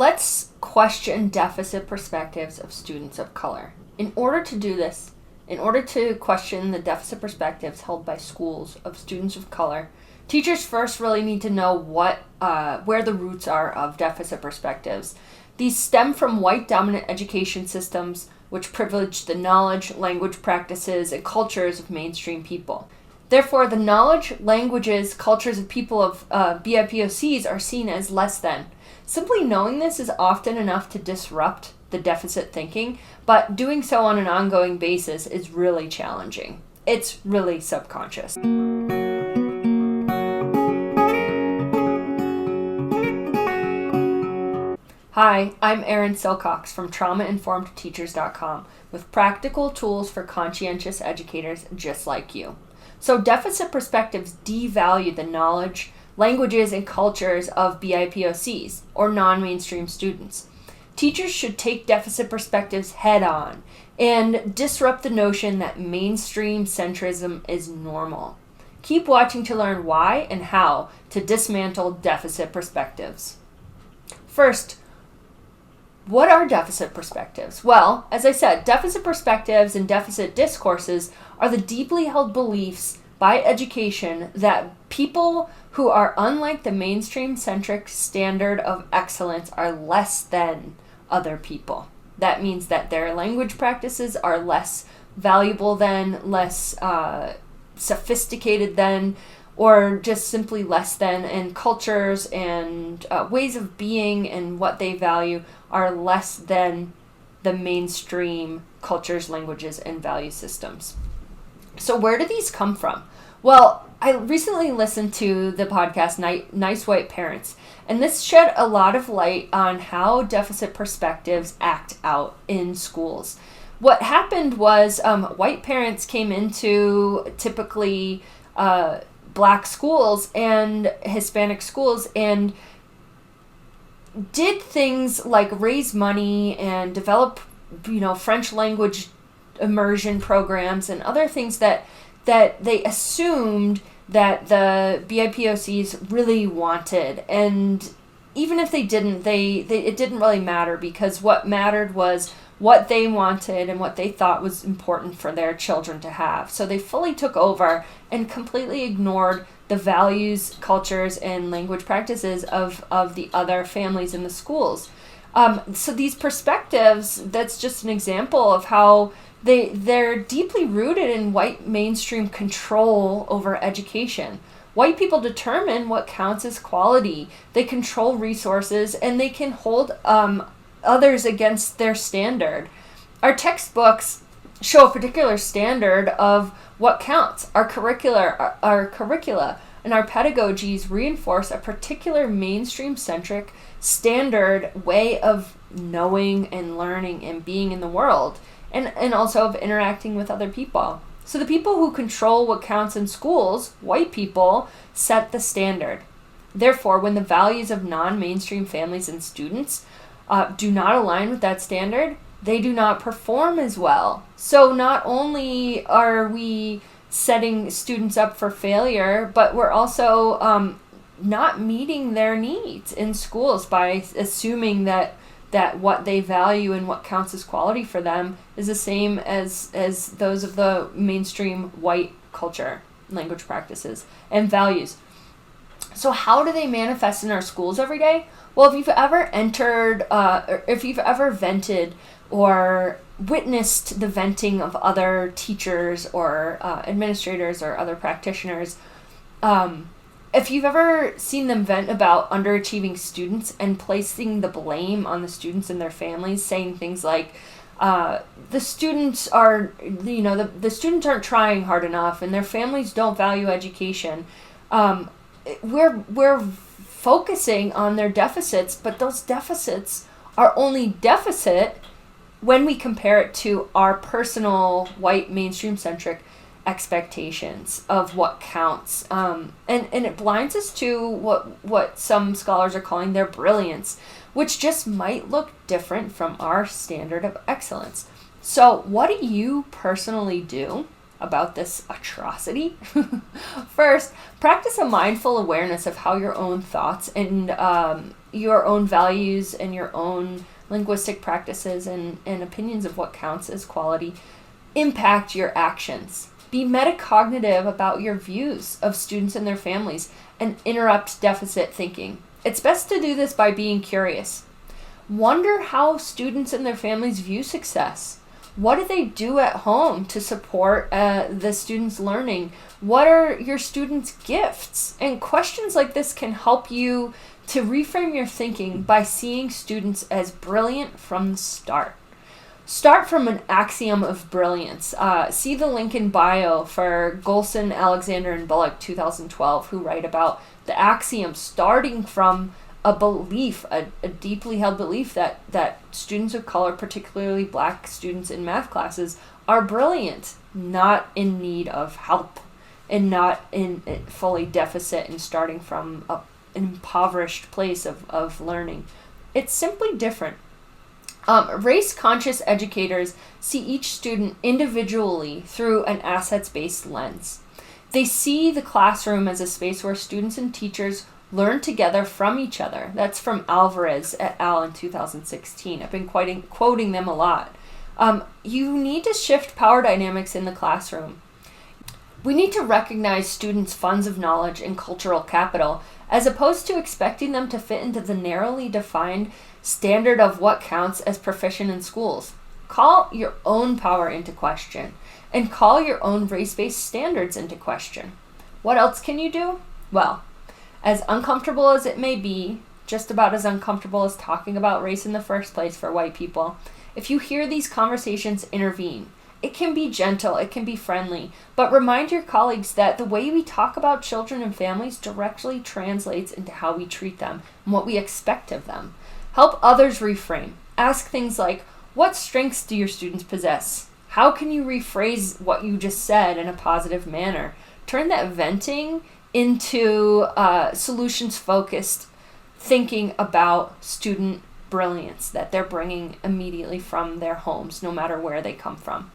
Let's question deficit perspectives of students of color. In order to do this, in order to question the deficit perspectives held by schools of students of color, teachers first really need to know where the roots are of deficit perspectives. These stem from white dominant education systems which privilege the knowledge, language practices, and cultures of mainstream people. Therefore, the knowledge, languages, cultures of people of BIPOCs are seen as less than. Simply knowing this is often enough to disrupt the deficit thinking, but doing so on an ongoing basis is really challenging. It's really subconscious. Hi, I'm Erin Silcox from TraumaInformedTeachers.com with practical tools for conscientious educators just like you. So deficit perspectives devalue the knowledge, languages, and cultures of BIPOCs, or non-mainstream students. Teachers should take deficit perspectives head on and disrupt the notion that mainstream centrism is normal. Keep watching to learn why and how to dismantle deficit perspectives. First, what are deficit perspectives? Well, as I said, deficit perspectives and deficit discourses are the deeply held beliefs by education that people who are unlike the mainstream-centric standard of excellence are less than other people. That means that their language practices are less valuable than, less sophisticated than, or just simply less than, and cultures and ways of being and what they value are less than the mainstream cultures, languages, and value systems. So where do these come from? Well, I recently listened to the podcast Nice White Parents, and this shed a lot of light on how deficit perspectives act out in schools. What happened was white parents came into typically Black schools and Hispanic schools and did things like raise money and develop, French language immersion programs and other things that they assumed that the BIPOCs really wanted. And even if they didn't, it didn't really matter, because what mattered was what they wanted and what they thought was important for their children to have. So they fully took over and completely ignored the values, cultures, and language practices of the other families in the schools. So these perspectives, that's just an example of how they're deeply rooted in white mainstream control over education. White people determine what counts as quality. They control resources, and they can hold others against their standard. Our textbooks show a particular standard of what counts. Our curricula and our pedagogies reinforce a particular mainstream-centric standard way of knowing and learning and being in the world, and also of interacting with other people. So the people who control what counts in schools, white people, set the standard. Therefore, when the values of non-mainstream families and students do not align with that standard, they do not perform as well. So not only are we setting students up for failure, but we're also not meeting their needs in schools by assuming that what they value and what counts as quality for them is the same as those of the mainstream white culture, language practices, and values. So how do they manifest in our schools every day? Well, if you've ever entered, or if you've ever vented or witnessed the venting of other teachers or administrators or other practitioners, if you've ever seen them vent about underachieving students and placing the blame on the students and their families, saying things like, the students are, the students aren't trying hard enough and their families don't value education, we're focusing on their deficits, but those deficits are only deficit when we compare it to our personal white mainstream-centric expectations of what counts. And it blinds us to what some scholars are calling their brilliance, which just might look different from our standard of excellence. So what do you personally do about this atrocity? First, practice a mindful awareness of how your own thoughts and your own values and your own linguistic practices and opinions of what counts as quality impact your actions. Be metacognitive about your views of students and their families and interrupt deficit thinking. It's best to do this by being curious. Wonder how students and their families view success. What do they do at home to support the students' learning? What are your students' gifts? And questions like this can help you to reframe your thinking by seeing students as brilliant from the start. Start from an axiom of brilliance. See the link in bio for Gholson, Alexander, and Bullock 2012, who write about the axiom starting from a belief, a deeply held belief that students of color, particularly black students in math classes, are brilliant, not in need of help, and not in fully deficit and starting from an impoverished place of learning. It's simply different. Race-conscious educators see each student individually through an assets-based lens. They see the classroom as a space where students and teachers learn together from each other. That's from Alvarez et al. In 2016. I've been quoting them a lot. You need to shift power dynamics in the classroom. We need to recognize students' funds of knowledge and cultural capital, as opposed to expecting them to fit into the narrowly defined standard of what counts as proficient in schools. Call your own power into question, and call your own race-based standards into question. What else can you do? Well, as uncomfortable as it may be, just about as uncomfortable as talking about race in the first place for white people, if you hear these conversations, intervene. It can be gentle, it can be friendly, but remind your colleagues that the way we talk about children and families directly translates into how we treat them and what we expect of them. Help others reframe. Ask things like, what strengths do your students possess? How can you rephrase what you just said in a positive manner? Turn that venting into solutions-focused thinking about student brilliance that they're bringing immediately from their homes, no matter where they come from.